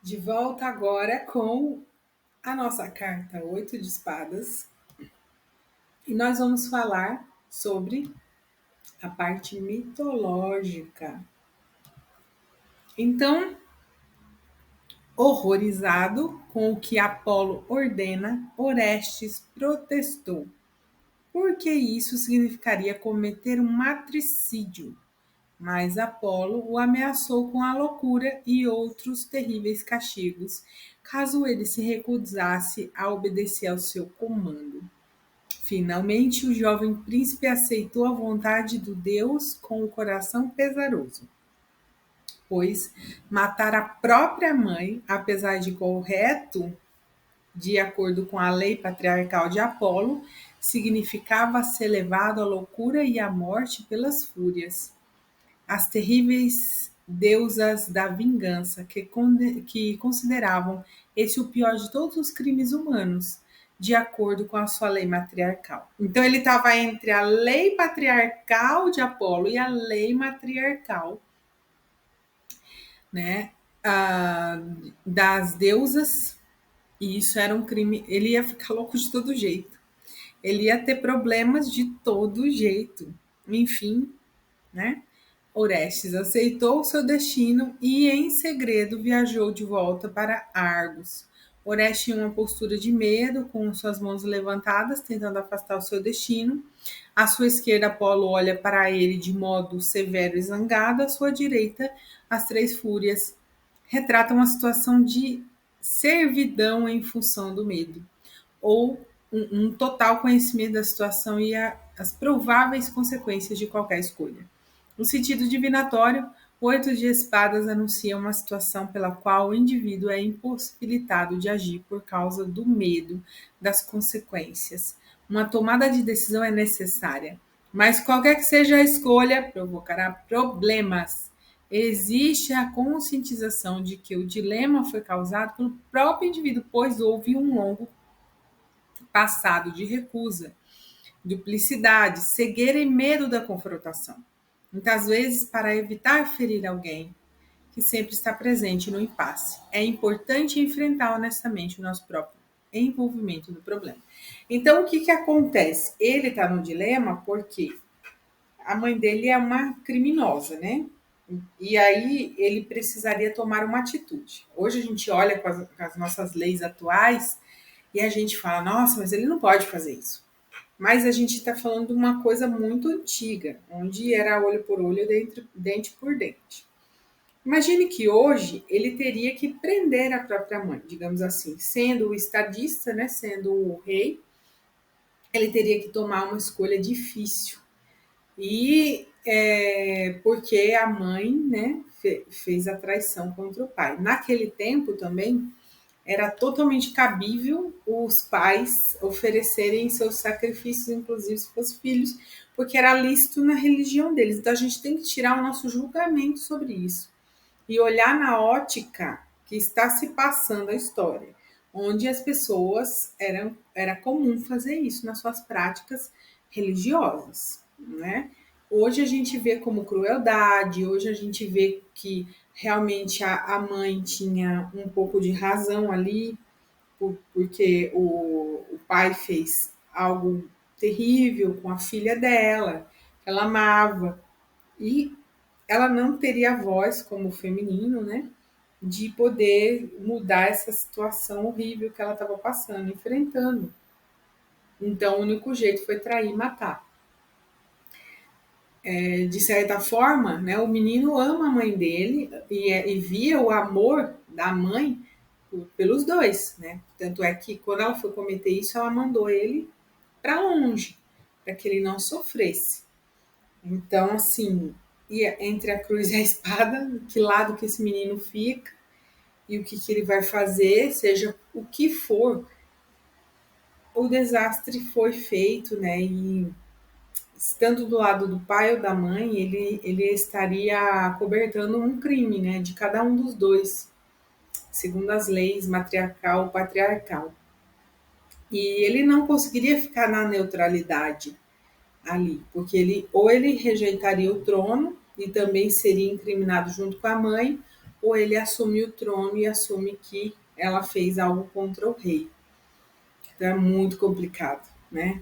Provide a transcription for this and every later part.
De volta agora com a nossa carta 8 de espadas. E nós vamos falar sobre a parte mitológica. Então, horrorizado com o que Apolo ordena, Orestes protestou, porque isso significaria cometer um matricídio. Mas Apolo o ameaçou com a loucura e outros terríveis castigos, caso ele se recusasse a obedecer ao seu comando. Finalmente, o jovem príncipe aceitou a vontade do deus com o coração pesaroso, pois matar a própria mãe, apesar de correto, de acordo com a lei patriarcal de Apolo, significava ser levado à loucura e à morte pelas fúrias. As terríveis deusas da vingança, que consideravam esse o pior de todos os crimes humanos, de acordo com a sua lei matriarcal. Então ele estava entre a lei patriarcal de Apolo e a lei matriarcal, né, das deusas, e isso era um crime. Ele ia ficar louco de todo jeito. Ele ia ter problemas de todo jeito. Enfim, né? Orestes aceitou seu destino e, em segredo, viajou de volta para Argos. Orestes tinha uma postura de medo, com suas mãos levantadas, tentando afastar o seu destino. À sua esquerda, Apolo olha para ele de modo severo e zangado. À sua direita, as três fúrias retratam uma situação de servidão em função do medo, ou um total conhecimento da situação e as prováveis consequências de qualquer escolha. No sentido divinatório, o oito de espadas anuncia uma situação pela qual o indivíduo é impossibilitado de agir por causa do medo das consequências. Uma tomada de decisão é necessária, mas qualquer que seja a escolha, provocará problemas. Existe a conscientização de que o dilema foi causado pelo próprio indivíduo, pois houve um longo passado de recusa, duplicidade, cegueira e medo da confrontação. Muitas vezes, para evitar ferir alguém que sempre está presente no impasse, é importante enfrentar honestamente o nosso próprio envolvimento no problema. Então, o que acontece? Ele está no dilema porque a mãe dele é uma criminosa, né? E aí ele precisaria tomar uma atitude. Hoje a gente olha com as nossas leis atuais e a gente fala, nossa, mas ele não pode fazer isso. Mas a gente está falando de uma coisa muito antiga, onde era olho por olho, dente por dente. Imagine que hoje ele teria que prender a própria mãe, digamos assim, sendo o estadista, né, sendo o rei, ele teria que tomar uma escolha difícil. E porque a mãe, né, fez a traição contra o pai. Naquele tempo também era totalmente cabível os pais oferecerem seus sacrifícios, inclusive para os filhos, porque era lícito na religião deles. Então a gente tem que tirar o nosso julgamento sobre isso e olhar na ótica que está se passando a história, onde as pessoas era comum fazer isso nas suas práticas religiosas, né? Hoje a gente vê como crueldade, hoje a gente vê que realmente a mãe tinha um pouco de razão ali, porque o pai fez algo terrível com a filha dela, que ela amava, e ela não teria voz como feminino, né? De poder mudar essa situação horrível que ela estava passando, enfrentando. Então, o único jeito foi trair e matar. De certa forma, né, o menino ama a mãe dele e via o amor da mãe pelos dois, né? Tanto é que quando ela foi cometer isso, ela mandou ele para longe, para que ele não sofresse. Então, assim, entre a cruz e a espada, que lado que esse menino fica e o que ele vai fazer, seja o que for, o desastre foi feito, né? E estando do lado do pai ou da mãe, ele estaria cobertando um crime, né? De cada um dos dois, segundo as leis matriarcal ou patriarcal. E ele não conseguiria ficar na neutralidade ali, porque ele rejeitaria o trono e também seria incriminado junto com a mãe, ou ele assume o trono e assume que ela fez algo contra o rei. Então é muito complicado, né?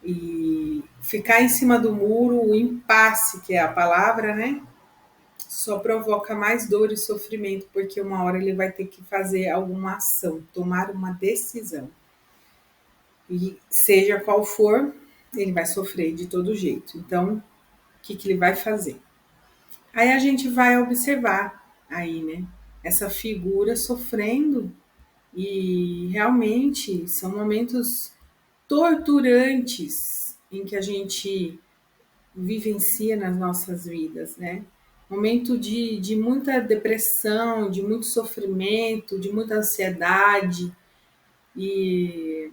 E ficar em cima do muro, o impasse, que é a palavra, né? Só provoca mais dor e sofrimento, porque uma hora ele vai ter que fazer alguma ação, tomar uma decisão. E seja qual for, ele vai sofrer de todo jeito. Então, o que, que ele vai fazer? Aí a gente vai observar aí, né? Essa figura sofrendo e realmente são momentos torturantes em que a gente vivencia nas nossas vidas, né? Momento de muita depressão, de muito sofrimento, de muita ansiedade, e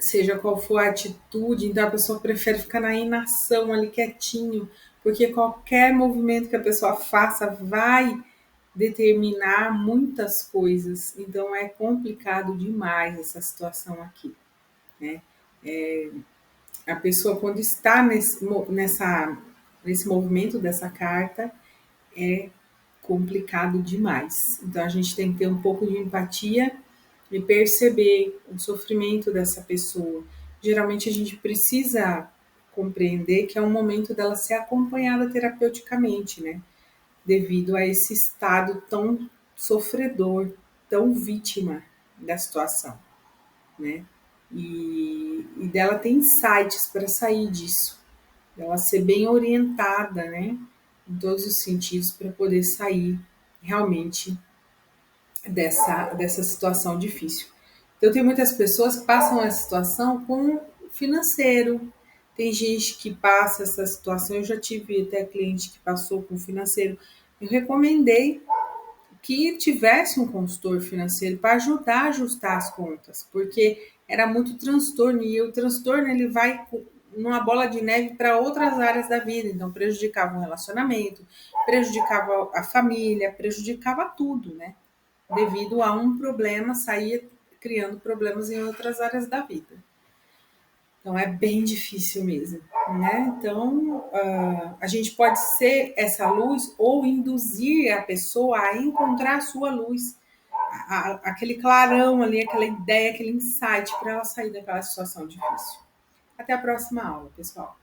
seja qual for a atitude, então a pessoa prefere ficar na inação ali quietinho, porque qualquer movimento que a pessoa faça vai determinar muitas coisas. Então é complicado demais essa situação aqui, né? A pessoa quando está nesse movimento dessa carta é complicado demais. Então a gente tem que ter um pouco de empatia e perceber o sofrimento dessa pessoa. Geralmente a gente precisa compreender que é um momento dela ser acompanhada terapeuticamente, né? Devido a esse estado tão sofredor, tão vítima da situação, né? E dela ter insights para sair disso, dela ser bem orientada, né? Em todos os sentidos para poder sair realmente dessa situação difícil. Então, tem muitas pessoas que passam essa situação com o financeiro. Tem gente que passa essa situação. Eu já tive até cliente que passou com o financeiro. Eu recomendei que tivesse um consultor financeiro para ajudar a ajustar as contas, porque era muito transtorno e o transtorno ele vai numa bola de neve para outras áreas da vida, então prejudicava o relacionamento, prejudicava a família, prejudicava tudo, né? Devido a um problema, saía criando problemas em outras áreas da vida. Então é bem difícil mesmo, né? Então a gente pode ser essa luz ou induzir a pessoa a encontrar a sua luz, aquele clarão ali, aquela ideia, aquele insight para ela sair daquela situação difícil. Até a próxima aula, pessoal.